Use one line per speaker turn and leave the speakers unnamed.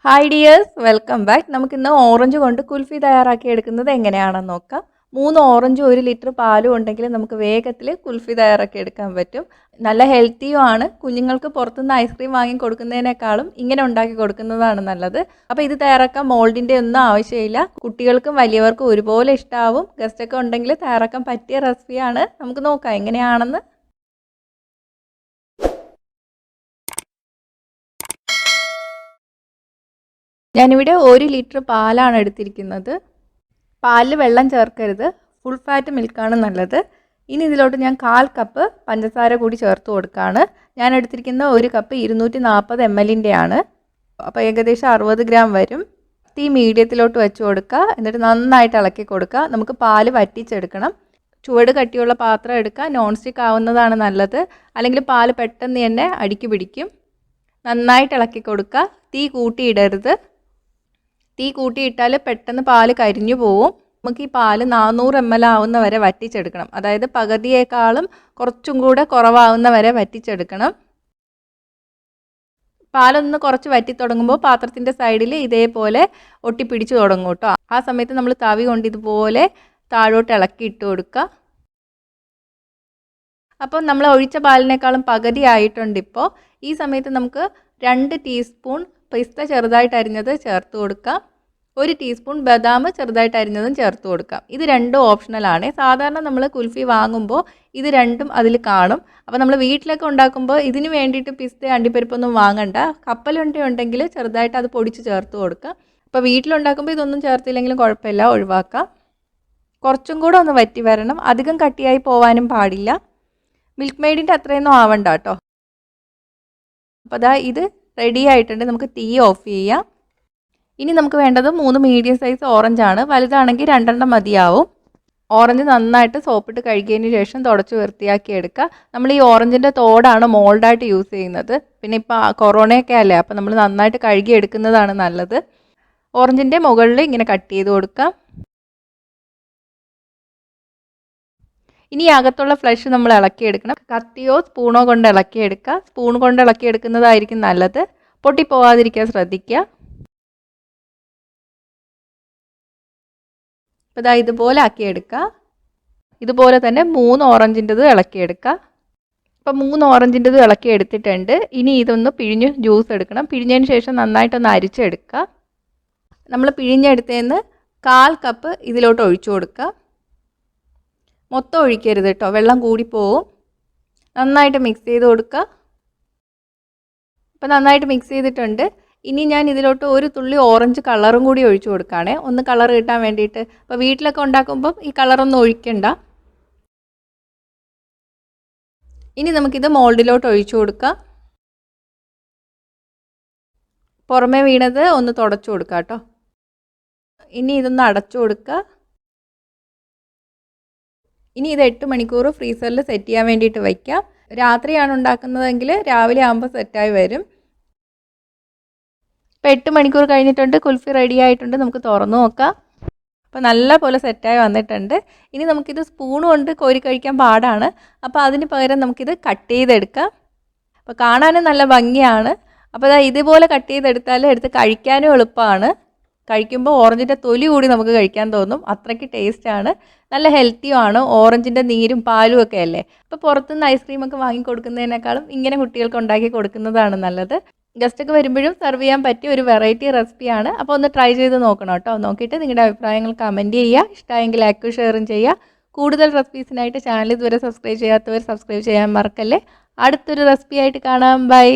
Hi dears, welcome back. നമുക്കിന്ന് orange കൊണ്ട് കുൽഫി തയ്യാറാക്കി എടുക്കുന്നത് എങ്ങനെയാണെന്ന് നോക്കാം. 3 ഓറഞ്ചും 1 ലിറ്റർ പാലും ഉണ്ടെങ്കിൽ നമുക്ക് വേഗത്തിൽ കുൽഫി തയ്യാറാക്കി എടുക്കാൻ പറ്റും. നല്ല ഹെൽത്തിയും ആണ്. കുഞ്ഞുങ്ങൾക്ക് പുറത്തുനിന്ന് ഐസ്ക്രീം വാങ്ങി കൊടുക്കുന്നതിനേക്കാളും ഇങ്ങനെ ഉണ്ടാക്കി കൊടുക്കുന്നതാണ് നല്ലത്. അപ്പോൾ ഇത് തയ്യാറാക്കാൻ മോൾഡിൻ്റെ ഒന്നും ആവശ്യമില്ല. കുട്ടികൾക്കും വലിയവർക്കും ഒരുപോലെ ഇഷ്ടമാവും. ഗസ്റ്റൊക്കെ ഉണ്ടെങ്കിൽ തയ്യാറാക്കാൻ പറ്റിയ റെസിപ്പിയാണ്. നമുക്ക് നോക്കാം എങ്ങനെയാണെന്ന്. ഞാനിവിടെ 1 ലിറ്റർ പാലാണ് എടുത്തിരിക്കുന്നത്. പാലിൽ വെള്ളം ചേർക്കരുത്, ഫുൾ ഫാറ്റ് മിൽക്കാണ് നല്ലത്. ഇനി ഇതിലോട്ട് ഞാൻ 1/4 കപ്പ് പഞ്ചസാര കൂടി ചേർത്ത് കൊടുക്കുകയാണ്. ഞാൻ എടുത്തിരിക്കുന്ന 1 കപ്പ് 240 ml ആണ്. അപ്പോൾ ഏകദേശം 60 ഗ്രാം വരും. തീ മീഡിയത്തിലോട്ട് വെച്ച് കൊടുക്കുക. എന്നിട്ട് നന്നായിട്ട് ഇളക്കി കൊടുക്കുക. നമുക്ക് പാല് വറ്റിച്ചെടുക്കണം. ചുവട് കട്ടിയുള്ള പാത്രം എടുക്കുക. നോൺ സ്റ്റിക്ക് ആവുന്നതാണ് നല്ലത്, അല്ലെങ്കിൽ പാല് പെട്ടെന്ന് തന്നെ അടിക്ക് പിടിക്കും. നന്നായിട്ട് ഇളക്കി കൊടുക്കുക. തീ കൂട്ടിയിടരുത്. തീ കൂട്ടിയിട്ടാൽ പെട്ടെന്ന് പാല് കരിഞ്ഞു പോവും. നമുക്ക് ഈ പാല് 400 ml ആവുന്ന വരെ വറ്റിച്ചെടുക്കണം. അതായത് പകുതിയേക്കാളും കുറച്ചും കൂടെ കുറവാവുന്ന വരെ വറ്റിച്ചെടുക്കണം. പാലൊന്ന് കുറച്ച് വറ്റി തുടങ്ങുമ്പോൾ പാത്രത്തിൻ്റെ സൈഡിൽ ഇതേപോലെ ഒട്ടിപ്പിടിച്ച് തുടങ്ങും കേട്ടോ. ആ സമയത്ത് നമ്മൾ തവി കൊണ്ട് ഇതുപോലെ താഴോട്ട് ഇളക്കി ഇട്ട് കൊടുക്കുക. അപ്പം നമ്മൾ ഒഴിച്ച പാലിനേക്കാളും പകുതി ആയിട്ടുണ്ട് ഇപ്പോൾ. ഈ സമയത്ത് നമുക്ക് 2 ടീസ്പൂൺ പിസ്ത ചെറുതായിട്ട് അരിഞ്ഞത് ചേർത്ത് കൊടുക്കാം. 1 ടീസ്പൂൺ ബദാം ചെറുതായിട്ട് അരിഞ്ഞതും ചേർത്ത് കൊടുക്കാം. ഇത് രണ്ടും ഓപ്ഷണലാണ്. സാധാരണ നമ്മൾ കുൽഫി വാങ്ങുമ്പോൾ ഇത് രണ്ടും അതിൽ കാണും. അപ്പോൾ നമ്മൾ വീട്ടിലൊക്കെ ഉണ്ടാക്കുമ്പോൾ ഇതിന് വേണ്ടിയിട്ട് പിസ്ത അണ്ടിപ്പരിപ്പൊന്നും വാങ്ങണ്ട. കപ്പലണ്ടി ഉണ്ടെങ്കിൽ ചെറുതായിട്ട് അത് പൊടിച്ച് ചേർത്ത് കൊടുക്കുക. അപ്പോൾ വീട്ടിലുണ്ടാക്കുമ്പോൾ ഇതൊന്നും ചേർത്തില്ലെങ്കിലും കുഴപ്പമില്ല, ഒഴിവാക്കാം. കുറച്ചും കൂടെ ഒന്ന് വറ്റി വരണം. അധികം കട്ടിയായി പോവാനും പാടില്ല. മിൽക്ക് മെയ്ഡിൻ്റെ അത്രയൊന്നും ആവണ്ട കേട്ടോ. അപ്പോൾ അതാ ഇത് റെഡി ആയിട്ടുണ്ട്. നമുക്ക് തീ ഓഫ് ചെയ്യാം. ഇനി നമുക്ക് വേണ്ടത് 3 മീഡിയം സൈസ് ഓറഞ്ചാണ്. വലുതാണെങ്കിൽ 2 മതിയാവും. ഓറഞ്ച് നന്നായിട്ട് സോപ്പിട്ട് കഴുകിയതിന് ശേഷം തുടച്ച് വൃത്തിയാക്കി എടുക്കുക. നമ്മൾ ഈ ഓറഞ്ചിൻ്റെ തോടാണ് മോൾഡായിട്ട് യൂസ് ചെയ്യുന്നത്. പിന്നെ ഇപ്പോൾ കൊറോണയൊക്കെ അല്ലേ, അപ്പോൾ നമ്മൾ നന്നായിട്ട് കഴുകി എടുക്കുന്നതാണ് നല്ലത്. ഓറഞ്ചിൻ്റെ മുകളിൽ ഇങ്ങനെ കട്ട് ചെയ്ത് കൊടുക്കാം. ഇനി അകത്തുള്ള ഫ്ലഷ് നമ്മൾ ഇളക്കിയെടുക്കണം. കത്തിയോ സ്പൂണോ കൊണ്ട് ഇളക്കിയെടുക്കുക. സ്പൂൺ കൊണ്ട് ഇളക്കിയെടുക്കുന്നതായിരിക്കും നല്ലത്. പൊട്ടിപ്പോവാതിരിക്കാൻ ശ്രദ്ധിക്കുക. അപ്പോൾ ഇതാ ഇതുപോലെ ആക്കിയെടുക്കുക. ഇതുപോലെ തന്നെ 3 ഓറഞ്ചിൻ്റെത് ഇളക്കിയെടുക്കുക. അപ്പോൾ 3 ഓറഞ്ചിൻ്റെത് ഇളക്കി എടുത്തിട്ടുണ്ട്. ഇനി ഇതൊന്ന് പിഴിഞ്ഞ് ജ്യൂസ് എടുക്കണം. പിഴിഞ്ഞതിന് ശേഷം നന്നായിട്ടൊന്ന് അരിച്ചെടുക്കുക. നമ്മൾ പിഴിഞ്ഞെടുത്തതിന് 1/4 കപ്പ് ഇതിലോട്ട് ഒഴിച്ചു കൊടുക്കുക. മൊത്തം ഒഴിക്കരുത് കേട്ടോ, വെള്ളം കൂടിപ്പോവും. നന്നായിട്ട് മിക്സ് ചെയ്ത് കൊടുക്കുക. അപ്പോൾ നന്നായിട്ട് മിക്സ് ചെയ്തിട്ടുണ്ട്. ഇനി ഞാൻ ഇതിലോട്ട് 1 തുള്ളി ഓറഞ്ച് കളറും കൂടി ഒഴിച്ചു കൊടുക്കുകയാണേ, ഒന്ന് കളർ കിട്ടാൻ വേണ്ടിയിട്ട്. അപ്പോൾ വീട്ടിലൊക്കെ ഉണ്ടാക്കുമ്പം ഈ കളറൊന്നും ഒഴിക്കണ്ട. ഇനി നമുക്കിത് മോൾഡിലോട്ട് ഒഴിച്ചു കൊടുക്കാം. പുറമേ വീണത് ഒന്ന് തുടച്ചു കൊടുക്കുക കേട്ടോ. ഇനി ഇതൊന്ന് അടച്ചു കൊടുക്കുക. ഇനി ഇത് 8 മണിക്കൂർ ഫ്രീസറിൽ സെറ്റ് ചെയ്യാൻ വേണ്ടിയിട്ട് വയ്ക്കാം. രാത്രിയാണ് ഉണ്ടാക്കുന്നതെങ്കിൽ രാവിലെ ആകുമ്പോൾ സെറ്റായി വരും. ഇപ്പോൾ 8 മണിക്കൂർ കഴിഞ്ഞിട്ടുണ്ട്. കുൽഫി റെഡി ആയിട്ടുണ്ട്. നമുക്ക് തുറന്നു നോക്കാം. അപ്പോൾ നല്ല പോലെ സെറ്റായി വന്നിട്ടുണ്ട്. ഇനി നമുക്കിത് സ്പൂൺ കൊണ്ട് കോരി കഴിക്കാൻ പാടാണ്. അപ്പോൾ അതിന് പകരം നമുക്കിത് കട്ട് ചെയ്തെടുക്കാം. അപ്പോൾ കാണാനും നല്ല ഭംഗിയാണ്. അപ്പോൾ ഇതുപോലെ കട്ട് ചെയ്തെടുത്താൽ എടുത്ത് കഴിക്കാനും എളുപ്പമാണ്. കഴിക്കുമ്പോൾ ഓറഞ്ചിൻ്റെ തൊലി കൂടി നമുക്ക് കഴിക്കാൻ തോന്നും. അത്രയ്ക്ക് ടേസ്റ്റാണ്. നല്ല ഹെൽത്തിയുമാണ്. ഓറഞ്ചിൻ്റെ നീരും പാലും ഒക്കെ അല്ലേ. അപ്പോൾ പുറത്തുനിന്ന് ഐസ്ക്രീമൊക്കെ വാങ്ങി കൊടുക്കുന്നതിനേക്കാളും ഇങ്ങനെ കുട്ടികൾക്ക് ഉണ്ടാക്കി കൊടുക്കുന്നതാണ് നല്ലത്. ഗസ്റ്റൊക്കെ വരുമ്പോഴും സെർവ് ചെയ്യാൻ പറ്റിയ ഒരു വെറൈറ്റി റെസിപ്പിയാണ്. അപ്പോൾ ഒന്ന് ട്രൈ ചെയ്ത് നോക്കണം കേട്ടോ. നോക്കിയിട്ട് നിങ്ങളുടെ അഭിപ്രായങ്ങൾ കമൻറ്റ് ചെയ്യുക. ഇഷ്ടമായെങ്കിൽ ലൈക്കും ഷെയറും ചെയ്യുക. കൂടുതൽ റെസിപ്പീസിനായിട്ട് ചാനൽ ഇതുവരെ സബ്സ്ക്രൈബ് ചെയ്യാത്തവർ സബ്സ്ക്രൈബ് ചെയ്യാൻ മറക്കല്ലേ. അടുത്തൊരു റെസിപ്പി ആയിട്ട് കാണാം. ബൈ.